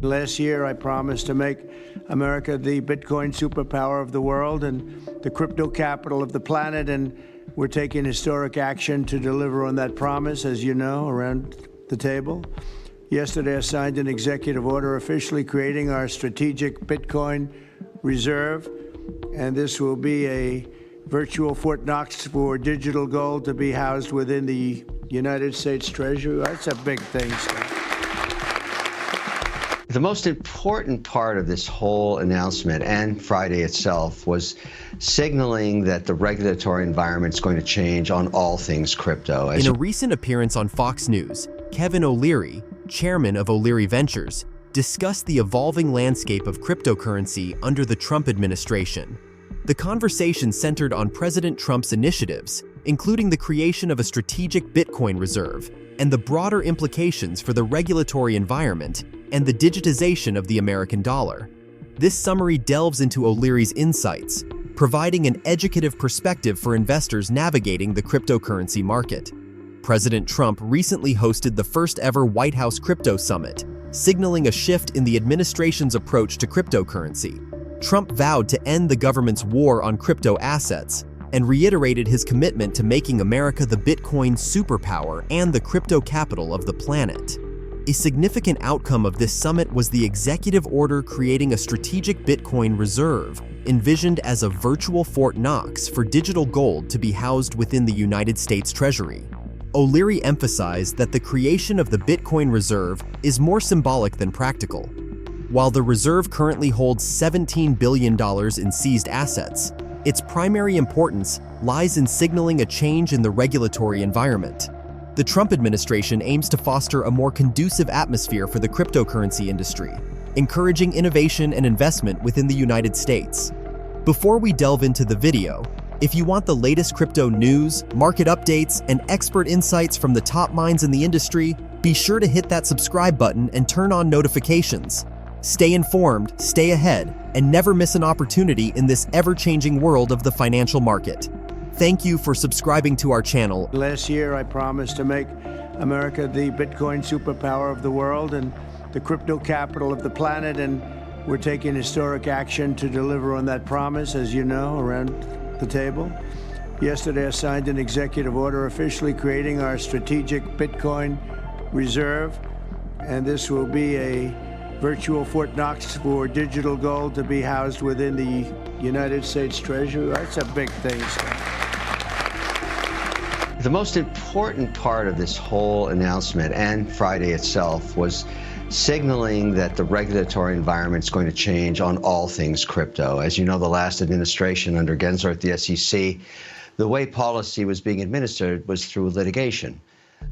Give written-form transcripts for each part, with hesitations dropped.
Last year, I promised to make America the Bitcoin superpower of the world and the crypto capital of the planet, and we're taking historic action to deliver on that promise, as you know, around the table. Yesterday, I signed an executive order officially creating our strategic Bitcoin reserve, and this will be a virtual Fort Knox for digital gold to be housed within the United States Treasury. That's a big thing, Scott. The most important part of this whole announcement and Friday itself was signaling that the regulatory environment is going to change on all things crypto. In a recent appearance on Fox News, Kevin O'Leary, chairman of O'Leary Ventures, discussed the evolving landscape of cryptocurrency under the Trump administration. The conversation centered on President Trump's initiatives, including the creation of a strategic Bitcoin reserve and the broader implications for the regulatory environment and the digitization of the American dollar. This summary delves into O'Leary's insights, providing an educative perspective for investors navigating the cryptocurrency market. President Trump recently hosted the first-ever White House Crypto Summit, signaling a shift in the administration's approach to cryptocurrency. Trump vowed to end the government's war on crypto assets and reiterated his commitment to making America the Bitcoin superpower and the crypto capital of the planet. A significant outcome of this summit was the executive order creating a strategic Bitcoin reserve, envisioned as a virtual Fort Knox for digital gold to be housed within the United States Treasury. O'Leary emphasized that the creation of the Bitcoin reserve is more symbolic than practical. While the reserve currently holds $17 billion in seized assets, its primary importance lies in signaling a change in the regulatory environment. The Trump administration aims to foster a more conducive atmosphere for the cryptocurrency industry, encouraging innovation and investment within the United States. Before we delve into the video, if you want the latest crypto news, market updates, and expert insights from the top minds in the industry, be sure to hit that subscribe button and turn on notifications. Stay informed, stay ahead, and never miss an opportunity in this ever-changing world of the financial market. Thank you for subscribing to our channel. Last year, I promised to make America the Bitcoin superpower of the world and the crypto capital of the planet, and we're taking historic action to deliver on that promise, as you know, around the table. Yesterday, I signed an executive order officially creating our strategic Bitcoin reserve, and this will be a virtual Fort Knox for digital gold to be housed within the United States Treasury. That's a big thing, Scott. The most important part of this whole announcement and Friday itself was signaling that the regulatory environment is going to change on all things crypto. As you know, the last administration under Gensler at the SEC, the way policy was being administered was through litigation,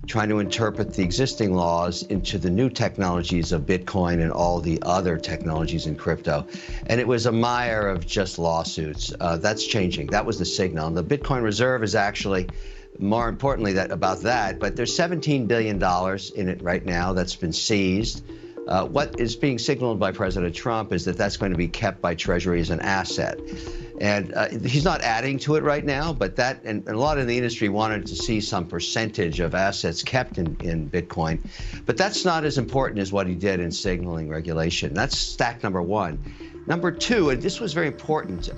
trying to interpret the existing laws into the new technologies of Bitcoin and all the other technologies in crypto. And it was a mire of just lawsuits. That's changing. That was the signal. And the Bitcoin reserve is actually, more importantly, but there's $17 billion in it right now that's been seized. What is being signaled by President Trump is that that's going to be kept by Treasury as an asset. And he's not adding to it right now, but that, and a lot of the industry wanted to see some percentage of assets kept in Bitcoin. But that's not as important as what he did in signaling regulation. That's stack number one. Number two, and this was very important,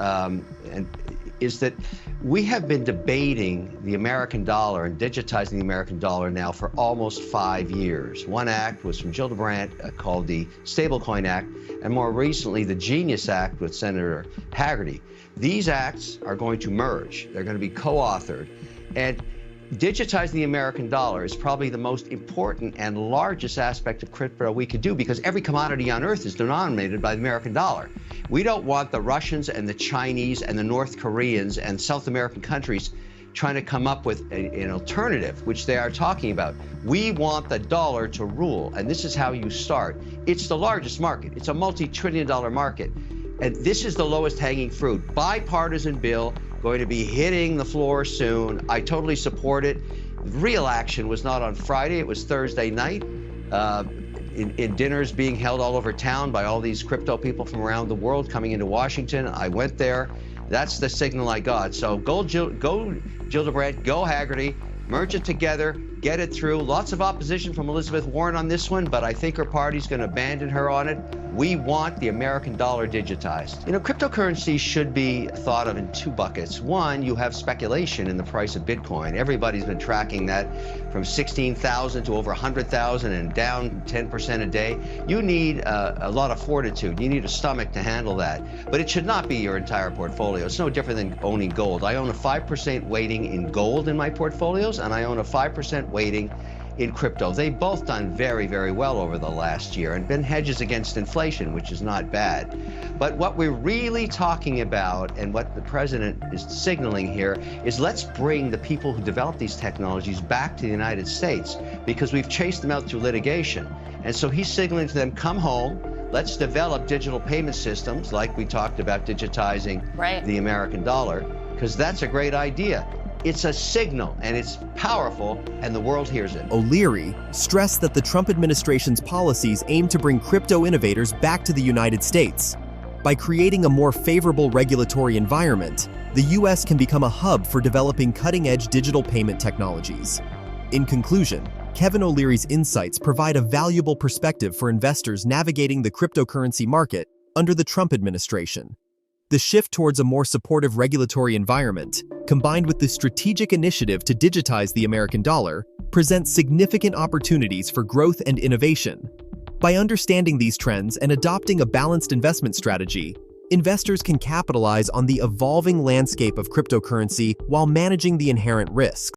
is that we have been debating the American dollar and digitizing the American dollar now for almost 5 years. One act was from Gillibrand called the Stablecoin Act, and more recently the Genius Act with Senator Hagerty. These acts are going to merge. They're going to be co-authored. And digitizing the American dollar is probably the most important and largest aspect of crypto we could do, because every commodity on earth is denominated by the American dollar. We don't want the Russians and the Chinese and the North Koreans and South American countries trying to come up with an alternative, which they are talking about. We want the dollar to rule, and this is how you start. It's the largest market. It's a multi-trillion-dollar market, and this is the lowest hanging fruit. Bipartisan bill, going to be hitting the floor soon. I totally support it. Real action was not on Friday, it was Thursday night. In dinners being held all over town by all these crypto people from around the world coming into Washington. I went there. That's the signal I got. So go Gillibrand, go Hagerty, merge it together, get it through. Lots of opposition from Elizabeth Warren on this one, but I think her party's going to abandon her on it. We want the American dollar digitized. You know, cryptocurrency should be thought of in two buckets. One, you have speculation in the price of Bitcoin. Everybody's been tracking that from 16,000 to over 100,000 and down 10% a day. You need a lot of fortitude. You need a stomach to handle that. But it should not be your entire portfolio. It's no different than owning gold. I own a 5% weighting in gold in my portfolios, and I own a 5% weighting in crypto. They've both done very, very well over the last year and been hedges against inflation, which is not bad. But what we're really talking about and what the president is signaling here is let's bring the people who develop these technologies back to the United States, because we've chased them out through litigation. And so he's signaling to them, come home, let's develop digital payment systems like we talked about digitizing the American dollar, because that's a great idea. It's a signal, and it's powerful, and the world hears it. O'Leary stressed that the Trump administration's policies aim to bring crypto innovators back to the United States. By creating a more favorable regulatory environment, the U.S. can become a hub for developing cutting-edge digital payment technologies. In conclusion, Kevin O'Leary's insights provide a valuable perspective for investors navigating the cryptocurrency market under the Trump administration. The shift towards a more supportive regulatory environment, combined with the strategic initiative to digitize the American dollar, presents significant opportunities for growth and innovation. By understanding these trends and adopting a balanced investment strategy, investors can capitalize on the evolving landscape of cryptocurrency while managing the inherent risks.